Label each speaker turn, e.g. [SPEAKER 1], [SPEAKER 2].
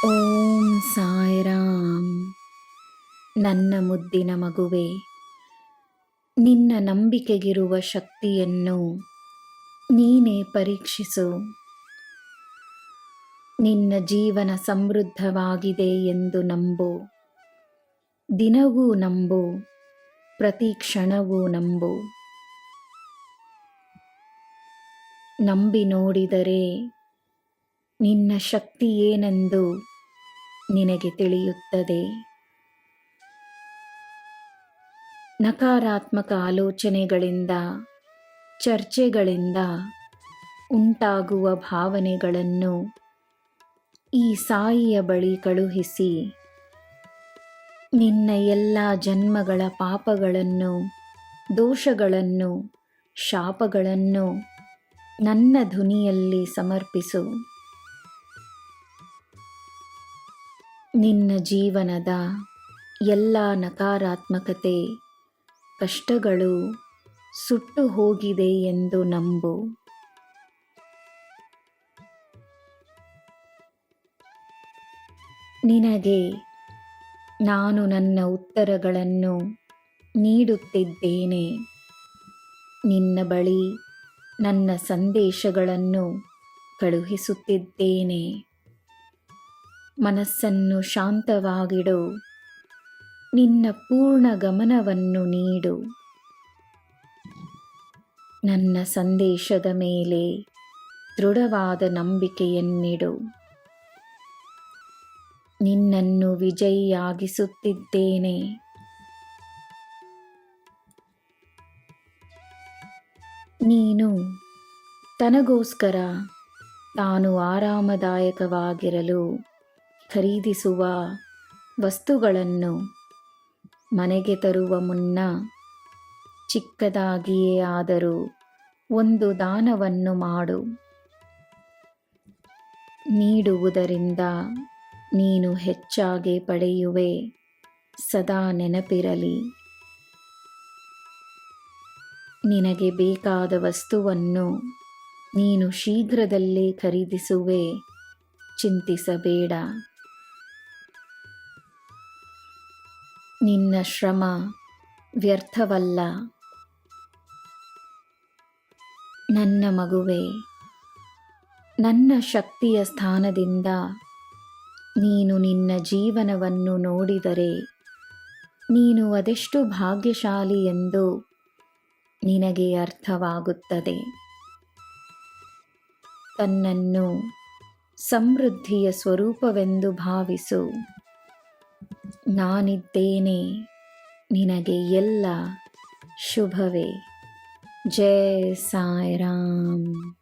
[SPEAKER 1] ಓಂ ಸಾಯಿರಾಮ್. ನನ್ನ ಮುದ್ದಿನ ಮಗುವೆ, ನಿನ್ನ ನಂಬಿಕೆಗಿರುವ ಶಕ್ತಿಯನ್ನು ನೀನೇ ಪರೀಕ್ಷಿಸು. ನಿನ್ನ ಜೀವನ ಸಮೃದ್ಧವಾಗಿದೆ ಎಂದು ನಂಬು. ದಿನವೂ ನಂಬು, ಪ್ರತಿ ಕ್ಷಣವೂ ನಂಬು. ನಂಬಿ ನೋಡಿದರೆ ನಿನ್ನ ಶಕ್ತಿ ಏನೆಂದು ನಿನಗೆ ತಿಳಿಯುತ್ತದೆ. ನಕಾರಾತ್ಮಕ ಆಲೋಚನೆಗಳಿಂದ, ಚರ್ಚೆಗಳಿಂದ ಉಂಟಾಗುವ ಭಾವನೆಗಳನ್ನು ಈ ಸಾಯಿಯ ಬಳಿ ಕಳುಹಿಸಿ, ನಿನ್ನ ಎಲ್ಲ ಜನ್ಮಗಳ ಪಾಪಗಳನ್ನು, ದೋಷಗಳನ್ನು, ಶಾಪಗಳನ್ನು ನನ್ನ ಧ್ವನಿಯಲ್ಲಿ ಸಮರ್ಪಿಸು. ನಿನ್ನ ಜೀವನದ ಎಲ್ಲ ನಕಾರಾತ್ಮಕತೆ, ಕಷ್ಟಗಳು ಸುಟ್ಟು ಹೋಗಿದೆ ಎಂದು ನಂಬು. ನಿನಗೆ ನಾನು ನನ್ನ ಉತ್ತರಗಳನ್ನು ನೀಡುತ್ತಿದ್ದೇನೆ. ನಿನ್ನ ಬಳಿ ನನ್ನ ಸಂದೇಶಗಳನ್ನು ಕಳುಹಿಸುತ್ತಿದ್ದೇನೆ. ಮನಸ್ಸನ್ನು ಶಾಂತವಾಗಿಡು. ನಿನ್ನ ಪೂರ್ಣ ಗಮನವನ್ನು ನೀಡು. ನನ್ನ ಸಂದೇಶದ ಮೇಲೆ ದೃಢವಾದ ನಂಬಿಕೆಯನ್ನಿಡು. ನಿನ್ನನ್ನು ವಿಜಯಿಯಾಗಿಸುತ್ತಿದ್ದೇನೆ. ನೀನು ತನಗೋಸ್ಕರ ತಾನು ಆರಾಮದಾಯಕವಾಗಿರಲು ಖರೀದಿಸುವ ವಸ್ತುಗಳನ್ನು ಮನೆಗೆ ತರುವ ಮುನ್ನ ಚಿಕ್ಕದಾಗಿಯೇ ಆದರೂ ಒಂದು ದಾನವನ್ನು ಮಾಡು. ನೀಡುವುದರಿಂದ ನೀನು ಹೆಚ್ಚಾಗಿ ಪಡೆಯುವೆ. ಸದಾ ನೆನಪಿರಲಿ. ನಿನಗೆ ಬೇಕಾದ ವಸ್ತುವನ್ನು ನೀನು ಶೀಘ್ರದಲ್ಲೇ ಖರೀದಿಸುವೆ. ಚಿಂತಿಸಬೇಡ. ನಿನ್ನ ಶ್ರಮ ವ್ಯರ್ಥವಲ್ಲ. ನನ್ನ ಮಗುವೆ, ನನ್ನ ಶಕ್ತಿಯ ಸ್ಥಾನದಿಂದ ನೀನು ನಿನ್ನ ಜೀವನವನ್ನು ನೋಡಿದರೆ ನೀನು ಅದೆಷ್ಟು ಭಾಗ್ಯಶಾಲಿ ಎಂದು ನಿನಗೆ ಅರ್ಥವಾಗುತ್ತದೆ. ತನ್ನನ್ನು ಸಮೃದ್ಧಿಯ ಸ್ವರೂಪವೆಂದು ಭಾವಿಸು. ನಾನಿದ್ದೇನೆ. ನಿನಗೆ ಎಲ್ಲ ಶುಭವೇ. ಜೈ ಸಾಯಿರಾಮ್.